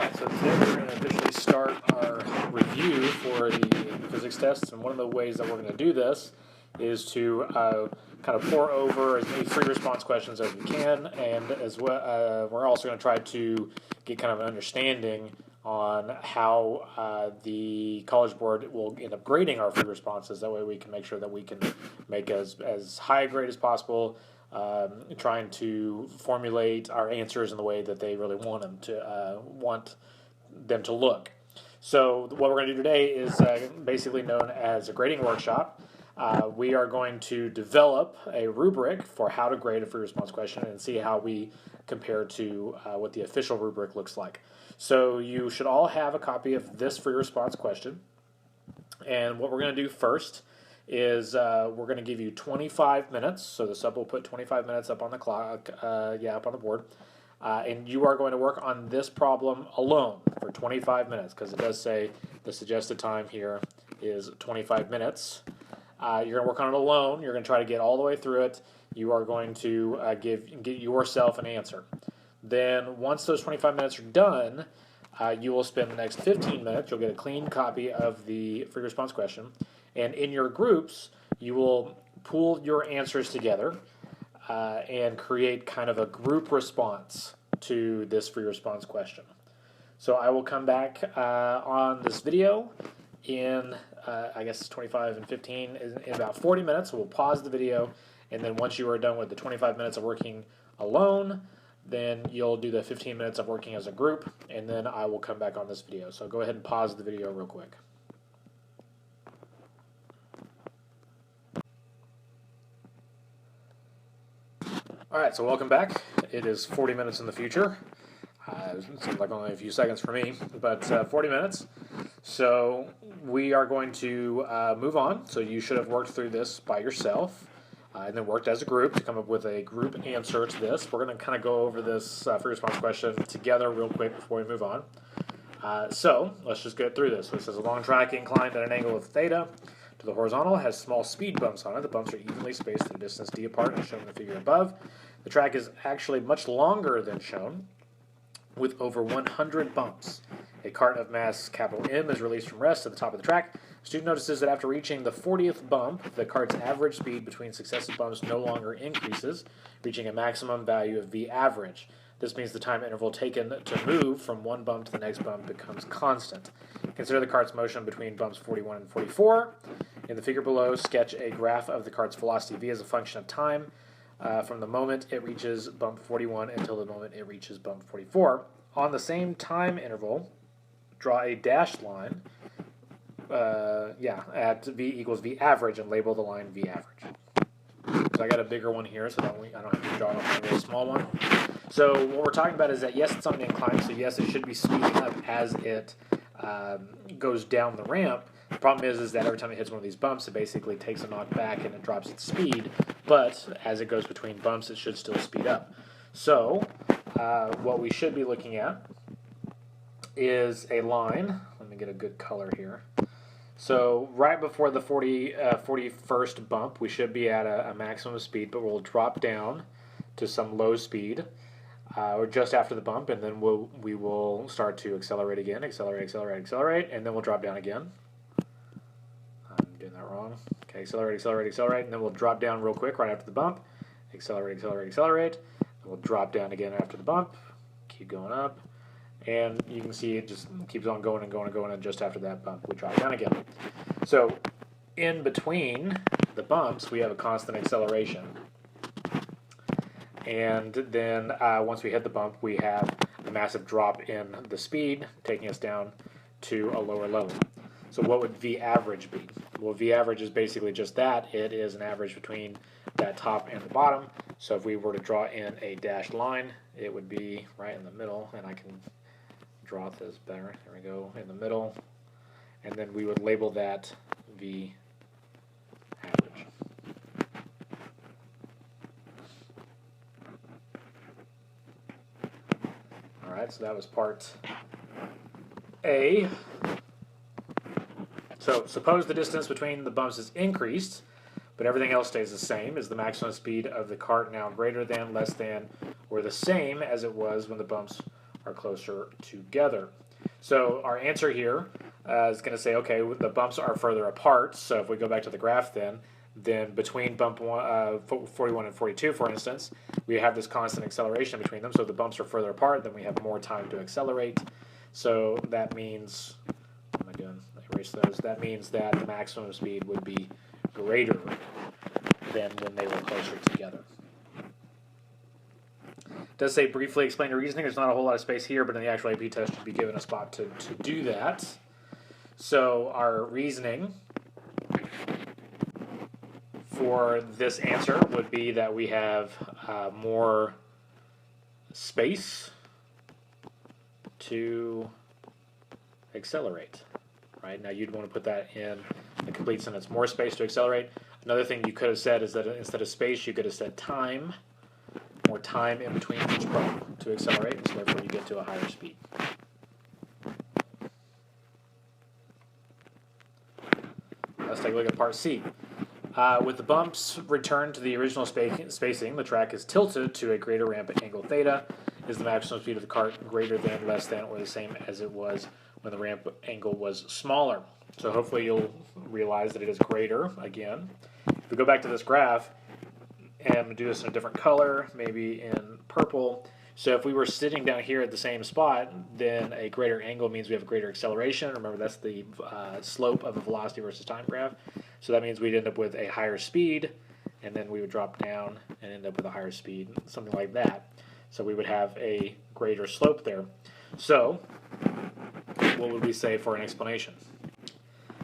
Alright, so today we're going to officially start our review for the physics tests, and one of the ways that we're going to do this is to kind of pour over as many free response questions as we can, and as well, we're also going to try to get kind of an understanding on how the College Board will end up grading our free responses. That way we can make sure that we can make as high a grade as possible, trying to formulate our answers in the way that they really want them to look. So what we're going to do today is basically known as a grading workshop. We are going to develop a rubric for how to grade a free response question and see how we compare to what the official rubric looks like. So you should all have a copy of this free response question. And what we're going to do first is we're going to give you 25 minutes. So the sub will put 25 minutes up on the clock, up on the board. And you are going to work on this problem alone for 25 minutes, because it does say the suggested time here is 25 minutes. You're going to work on it alone. You're going to try to get all the way through it. You are going to get yourself an answer. Then once those 25 minutes are done, you will spend the next 15 minutes. You'll get a clean copy of the free response question. And in your groups, you will pool your answers together and create kind of a group response to this free response question. So I will come back on this video in, I guess 25 and 15, in about 40 minutes. So we'll pause the video, and then once you are done with the 25 minutes of working alone, then you'll do the 15 minutes of working as a group, and then I will come back on this video. So go ahead and pause the video real quick. Alright, so welcome back. It is 40 minutes in the future. It seems like only a few seconds for me, but 40 minutes. So we are going to move on. So you should have worked through this by yourself and then worked as a group to come up with a group answer to this. We're going to kind of go over this free response question together real quick before we move on. So let's just get through this. So it says a long track inclined at an angle of theta to the horizontal has small speed bumps on it. The bumps are evenly spaced at a distance d apart, as shown in the figure above. The track is actually much longer than shown, with over 100 bumps. A cart of mass capital M is released from rest at the top of the track. The student notices that after reaching the 40th bump, the cart's average speed between successive bumps no longer increases, reaching a maximum value of V average. This means the time interval taken to move from one bump to the next bump becomes constant. Consider the cart's motion between bumps 41 and 44. In the figure below, sketch a graph of the cart's velocity V as a function of time from the moment it reaches bump 41 until the moment it reaches bump 44. On the same time interval, draw a dashed line at V equals V average and label the line V average. So I got a bigger one here, so I don't have to draw it on a really small one. So what we're talking about is that, yes, it's on an incline, so yes, it should be speeding up as it goes down the ramp. The problem is that every time it hits one of these bumps, it basically takes a knock back and it drops its speed, but as it goes between bumps, it should still speed up. So what we should be looking at is a line. Let me get a good color here. So right before the 41st bump, we should be at a maximum speed, but we'll drop down to some low speed, or just after the bump, and then we will start to accelerate again, accelerate, and then we'll drop down again. I'm doing that wrong. Okay, accelerate, and then we'll drop down real quick right after the bump, accelerate, and we'll drop down again after the bump, keep going up, and you can see it just keeps on going and going and going, and just after that bump, we drop down again. So in between the bumps, we have a constant acceleration. And then once we hit the bump, we have a massive drop in the speed, taking us down to a lower level. So what would V average be? Well, V average is basically just that. It is an average between that top and the bottom. So if we were to draw in a dashed line, it would be right in the middle, and I can draw this better. There we go, in the middle. And then we would label that V average. Alright, so that was part A. So suppose the distance between the bumps is increased, but everything else stays the same. Is the maximum speed of the cart now greater than, less than, or the same as it was when the bumps are closer together. So our answer here is going to say, okay, the bumps are further apart. So if we go back to the graph then between bump 41 and 42, for instance, we have this constant acceleration between them. So the bumps are further apart, then we have more time to accelerate. So that means, what am I doing? Erase those. That means that the maximum speed would be greater than when they were closer together. It does say briefly explain the reasoning. There's not a whole lot of space here, but in the actual AP test, you'd be given a spot to do that. So our reasoning for this answer would be that we have more space to accelerate. Right? Now you'd want to put that in the complete sentence. More space to accelerate. Another thing you could have said is that instead of space, you could have said time. More time in between each bump to accelerate, so therefore you get to a higher speed. Let's take a look at part C. With the bumps returned to the original spacing, the track is tilted to a greater ramp angle theta. Is the maximum speed of the cart greater than, less than, or the same as it was when the ramp angle was smaller? So hopefully you'll realize that it is greater again. If we go back to this graph, and I'm going to do this in a different color, maybe in purple. So if we were sitting down here at the same spot, then a greater angle means we have a greater acceleration. Remember, that's the slope of a velocity versus time graph. So that means we'd end up with a higher speed, and then we would drop down and end up with a higher speed, something like that. So we would have a greater slope there. So what would we say for an explanation?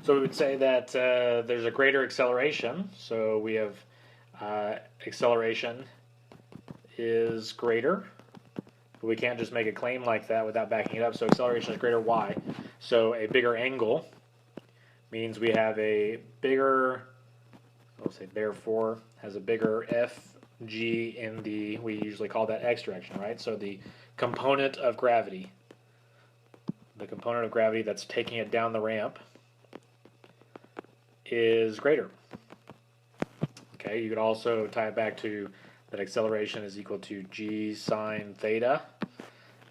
So we would say that there's a greater acceleration. So we have acceleration is greater. But we can't just make a claim like that without backing it up. So acceleration is greater y. So a bigger angle means we have a bigger, we'll say therefore, has a bigger FG in the, we usually call that x direction, right? So the component of gravity that's taking it down the ramp is greater. Okay, you could also tie it back to that acceleration is equal to g sine theta,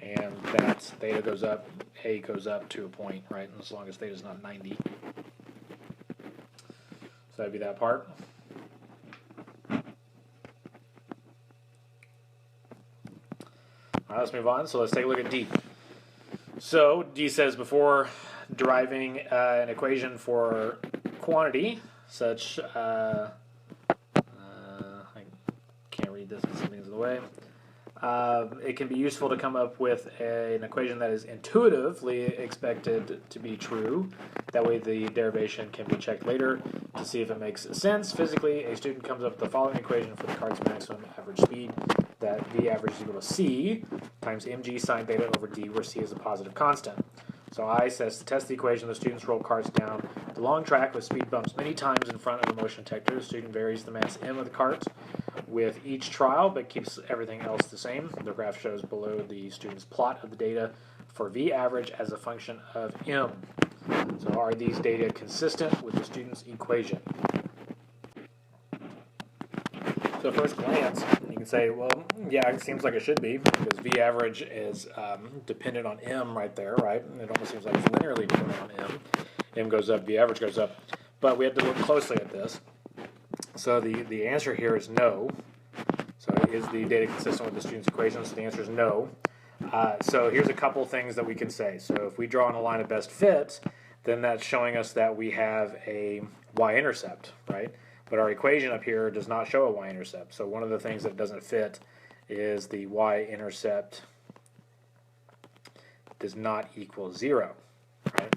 and that theta goes up, a goes up to a point, right? And as long as theta is not 90. So that'd be that part. All right, let's move on. So let's take a look at D. So D says before deriving an equation for quantity, such I can't read this because something's in the way. It can be useful to come up with an equation that is intuitively expected to be true. That way the derivation can be checked later to see if it makes sense. Physically, a student comes up with the following equation for the cart's maximum average speed, that V average is equal to C times mg sine theta over d, where C is a positive constant. So I says to test the equation, the students roll carts down the long track with speed bumps many times in front of a motion detector. The student varies the mass m of the cart with each trial, but keeps everything else the same. The graph shows below the student's plot of the data for V average as a function of m. So are these data consistent with the student's equation? So at first glance, you can say, well, yeah, it seems like it should be, because V average is dependent on M right there, right? It almost seems like it's linearly dependent on M. M goes up, V average goes up. But we have to look closely at this. So the answer here is no. So is the data consistent with the student's equation? So the answer is no. So here's a couple things that we can say. So if we draw on a line of best fit, then that's showing us that we have a y-intercept, right? But our equation up here does not show a y-intercept. So one of the things that doesn't fit is the y-intercept does not equal 0, right?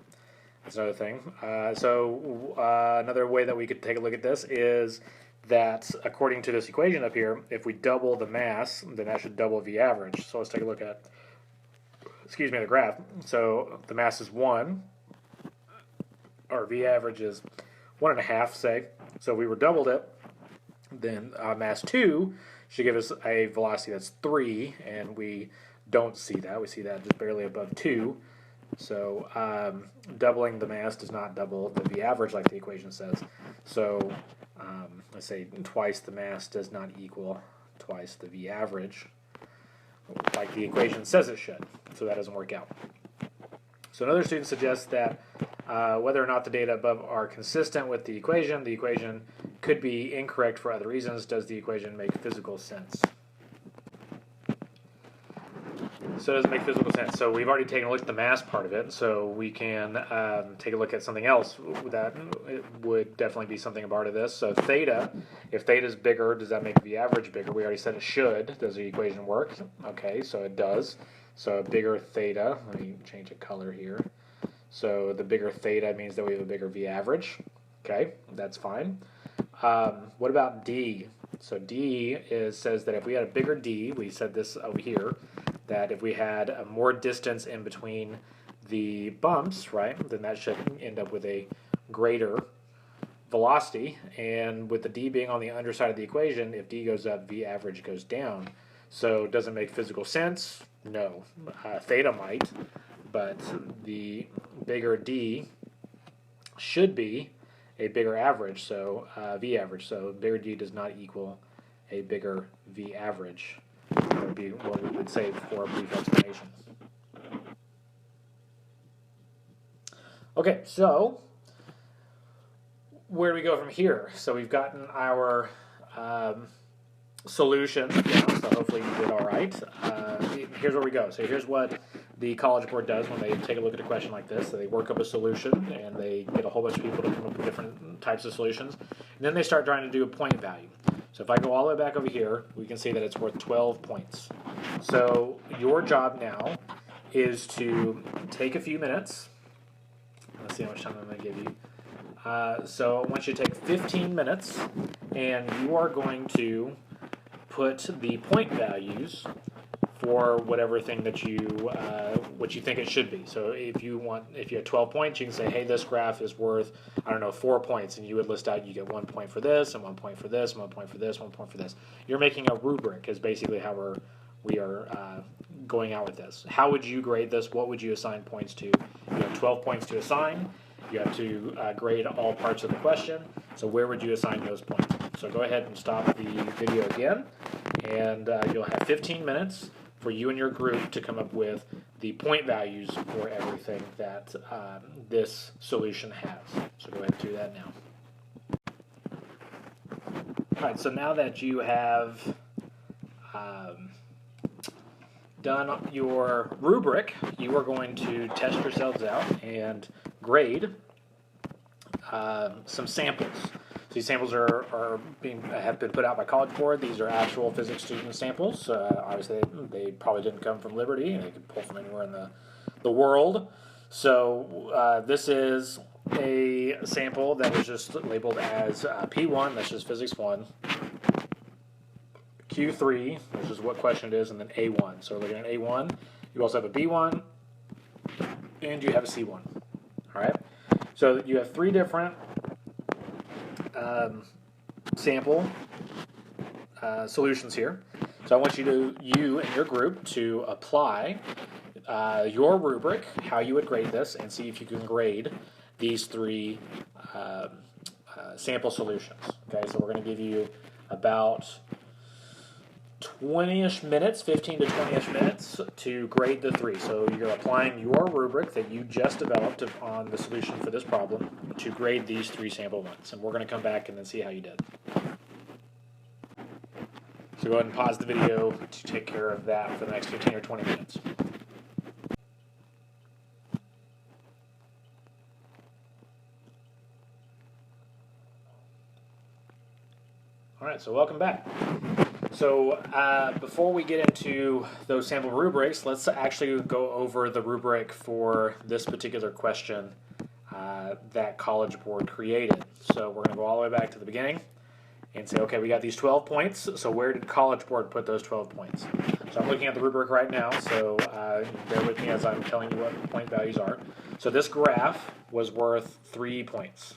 That's another thing. Another way that we could take a look at this is that according to this equation up here, if we double the mass, then that should double V average. So let's take a look at, the graph. So the mass is 1. Our V average is 1.5, say. So if we were doubled it, then mass 2 should give us a velocity that's 3, and we don't see that. We see that just barely above 2. So doubling the mass does not double the V average like the equation says. So let's say twice the mass does not equal twice the V average like the equation says it should. so that doesn't work out. So another student suggests that whether or not the data above are consistent with the equation could be incorrect for other reasons. Does the equation make physical sense? So does it make physical sense? So we've already taken a look at the mass part of it, so we can take a look at something else that would definitely be something a part of this. So theta, if theta is bigger, does that make the average bigger? We already said it should. Does the equation work? Okay, so it does. So a bigger theta, let me change the color here. So the bigger theta means that we have a bigger V average. Okay, that's fine. What about D? So D says that if we had a bigger D, we said this over here, that if we had more distance in between the bumps, right, then that should end up with a greater velocity. And with the D being on the underside of the equation, if D goes up, V average goes down. So does it make physical sense? No. Theta might, but the bigger D should be a bigger average, so V average. So bigger D does not equal a bigger V average. That would be what we would say for a brief explanation. Okay, so where do we go from here? So we've gotten our solution down, so hopefully you did all right. Here's where we go. So here's what the College Board does when they take a look at a question like this. So they work up a solution, and they get a whole bunch of people to come up with different types of solutions. And then they start trying to do a point value. So if I go all the way back over here, we can see that it's worth 12 points. So your job now is to take a few minutes. Let's see how much time I'm going to give you. So I want you to take 15 minutes, and you are going to put the point values for whatever thing that what you think it should be. So if you have 12 points, you can say, hey, this graph is worth, I don't know, 4 points, and you would list out, you get 1 point for this, and 1 point for this, 1 point for this, 1 point for this. You're making a rubric is basically how we are going out with this. How would you grade this? What would you assign points to? You have 12 points to assign. You have to grade all parts of the question. So where would you assign those points? So go ahead and stop the video again, and you'll have 15 minutes for you and your group to come up with the point values for everything that this solution has. So go ahead and do that now. All right, so now that you have done your rubric, you are going to test yourselves out and grade some samples. So these samples have been put out by College Board. These are actual physics student samples. Obviously, they probably didn't come from Liberty, and they could pull from anywhere in the world. So this is a sample that is just labeled as P1, that's just Physics 1, Q3, which is what question it is, and then A1. So we're looking at A1. You also have a B1, and you have a C1. All right? So you have 3 different sample solutions here. So I want you and your group to apply your rubric, how you would grade this, and see if you can grade these 3 sample solutions. Okay, so we're going to give you about 20-ish minutes, 15 to 20-ish minutes to grade the 3. So you're applying your rubric that you just developed on the solution for this problem to grade these 3 sample ones. And we're going to come back and then see how you did. So go ahead and pause the video to take care of that for the next 15 or 20 minutes. All right, so welcome back. So before we get into those sample rubrics, let's actually go over the rubric for this particular question that College Board created. So we're going to go all the way back to the beginning and say, okay, we got these 12 points. So where did College Board put those 12 points? So I'm looking at the rubric right now, so bear with me as I'm telling you what the point values are. So this graph was worth 3 points.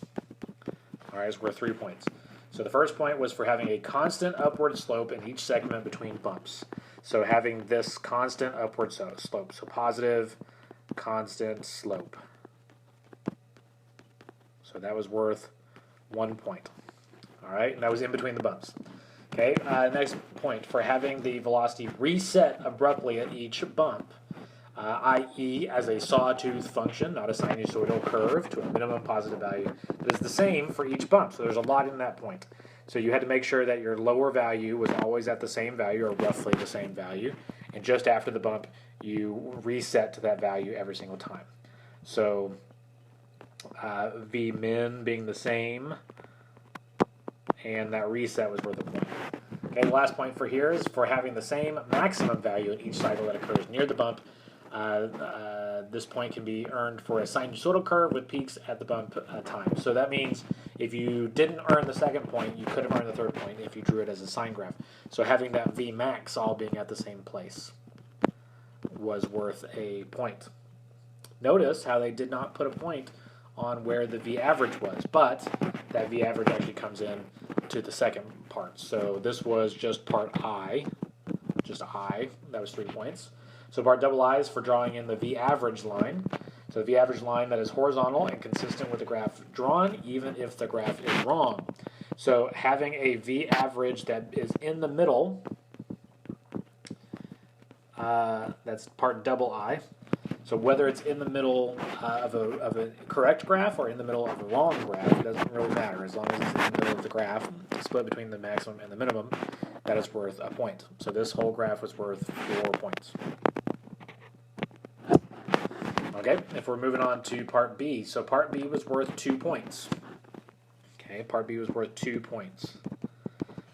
All right, it's worth 3 points. So the first point was for having a constant upward slope in each segment between bumps. So having this constant upward slope, so positive constant slope. So that was worth 1 point. All right, and that was in between the bumps. Okay, next point, for having the velocity reset abruptly at each bump. i.e. as a sawtooth function, not a sinusoidal curve to a minimum positive value that is the same for each bump. So there's a lot in that point. So you had to make sure that your lower value was always at the same value or roughly the same value, and just after the bump you reset to that value every single time. So V min being the same, and that reset was worth a point. Okay, the last point for here is for having the same maximum value in each cycle that occurs near the bump. This point can be earned for a sinusoidal curve with peaks at the bump time. So that means if you didn't earn the second point, you could have earned the third point if you drew it as a sine graph. So having that V max all being at the same place was worth a point. Notice how they did not put a point on where the V average was, but that V average actually comes in to the second part. So this was just part I, that was 3 points. So part double I is for drawing in the V average line. So the V average line that is horizontal and consistent with the graph drawn, even if the graph is wrong. So having a V average that is in the middle, that's part double I. So whether it's in the middle of a correct graph or in the middle of a wrong graph, it doesn't really matter. As long as it's in the middle of the graph, split between the maximum and the minimum, that is worth a point. So this whole graph was worth 4 points. Okay, if we're moving on to part B. So part B was worth 2 points. Okay, part B was worth 2 points.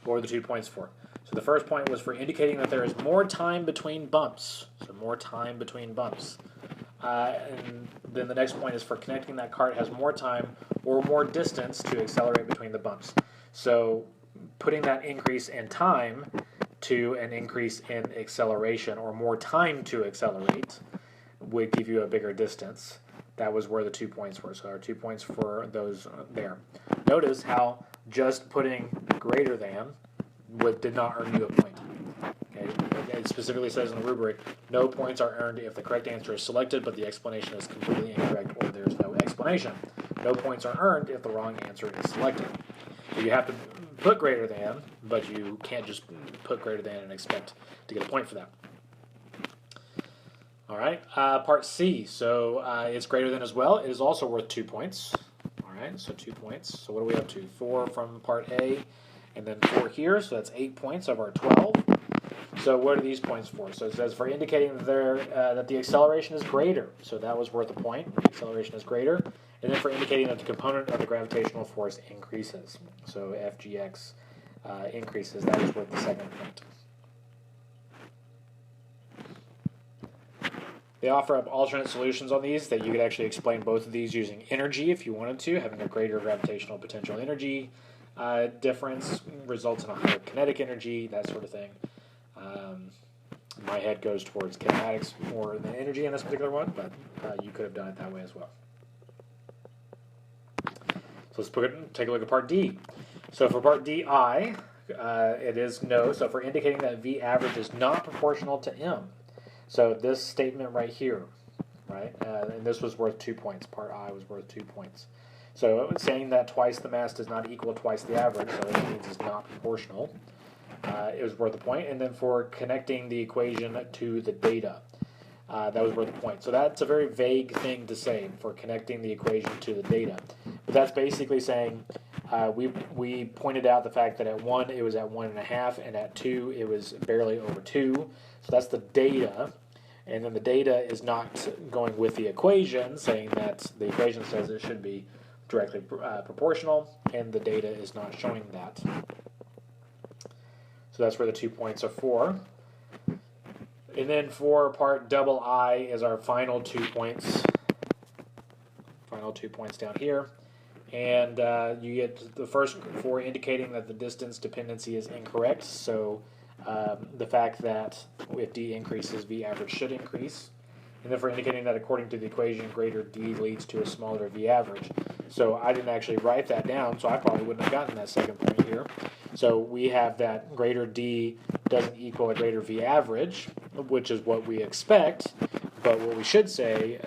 What were the 2 points for? So the first point was for indicating that there is more time between bumps. So more time between bumps. And then the next point is for connecting that cart has more time or more distance to accelerate between the bumps. So putting that increase in time to an increase in acceleration or more time to accelerate would give you a bigger distance. That was where the 2 points were. So our 2 points for those there. Notice how just putting greater than did not earn you a point. Okay? It specifically says in the rubric, no points are earned if the correct answer is selected, but the explanation is completely incorrect or there's no explanation. No points are earned if the wrong answer is selected. So you have to put greater than, but you can't just put greater than and expect to get a point for that. All right, part C. So it's greater than as well. It is also worth 2 points. All right, so 2 points. So what are we up to? 4 from part A, and then 4 here. So that's 8 points of our 12. So what are these points for? So it says for indicating that the acceleration is greater. So that was worth a point. The acceleration is greater. And then for indicating that the component of the gravitational force increases. So FGX increases. That is worth the second point. They offer up alternate solutions on these that you could actually explain both of these using energy if you wanted to. Having a greater gravitational potential energy difference results in a higher kinetic energy, that sort of thing. My head goes towards kinematics more than energy in this particular one, but you could have done it that way as well. So let's take a look at part D. So for part DI, it is no. So for indicating that V average is not proportional to M. So this statement right here, right, and this was worth 2 points. Part I was worth 2 points. So it was saying that twice the mass does not equal twice the average, so it means it's not proportional. It was worth a point. And then for connecting the equation to the data, that was worth a point. So that's a very vague thing to say, for connecting the equation to the data. But that's basically saying we pointed out the fact that at 1 it was at 1.5, and at 2 it was barely over 2. So that's the data. And then the data is not going with the equation, saying that the equation says it should be directly proportional, and the data is not showing that. So that's where the 2 points are for. And then for part double I is our final 2 points. Final 2 points down here. And you get the first for indicating that the distance dependency is incorrect. So the fact that if D increases, V average should increase. And then for indicating that according to the equation, greater D leads to a smaller V average. So I didn't actually write that down, so I probably wouldn't have gotten that second point here. So we have that greater D doesn't equal a greater V average, which is what we expect. But what we should say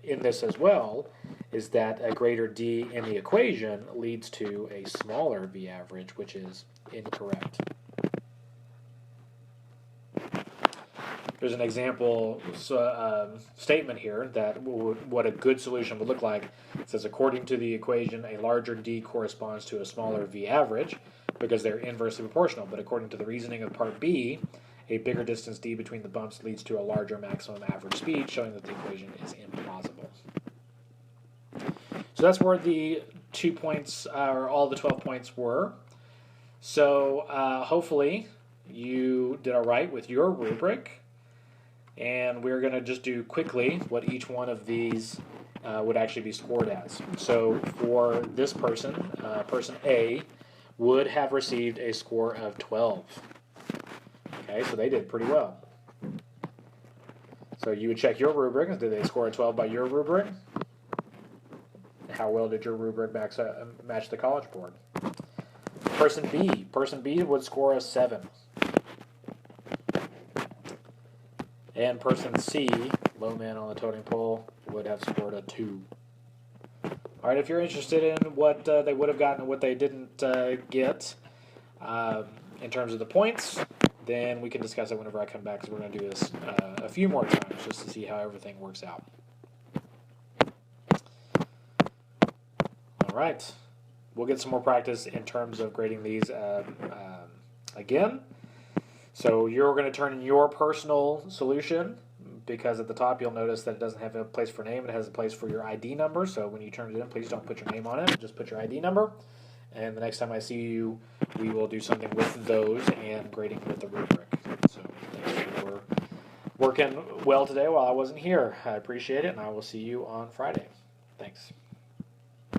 in this as well is that a greater D in the equation leads to a smaller V average, which is incorrect. there's an example statement here that what a good solution would look like. It says, according to the equation, a larger d corresponds to a smaller v average because they're inversely proportional. But according to the reasoning of part B, a bigger distance d between the bumps leads to a larger maximum average speed, showing that the equation is implausible. So that's where the 2 points, or all the 12 points were. So hopefully you did all right with your rubric. And we're going to just do quickly what each one of these would actually be scored as. So for this person, person A would have received a score of 12. Okay, so they did pretty well. So you would check your rubric. Did they score a 12 by your rubric? How well did your rubric match the College Board? Person B would score a 7. And person C, low man on the totem pole, would have scored a 2. All right, if you're interested in what they would have gotten and what they didn't get in terms of the points, then we can discuss it whenever I come back, because we're going to do this a few more times just to see how everything works out. All right, we'll get some more practice in terms of grading these again. So you're going to turn in your personal solution, because at the top you'll notice that it doesn't have a place for name. It has a place for your ID number. So when you turn it in, please don't put your name on it. Just put your ID number. And the next time I see you, we will do something with those and grading with the rubric. So thanks for working well today while I wasn't here. I appreciate it, and I will see you on Friday. Thanks.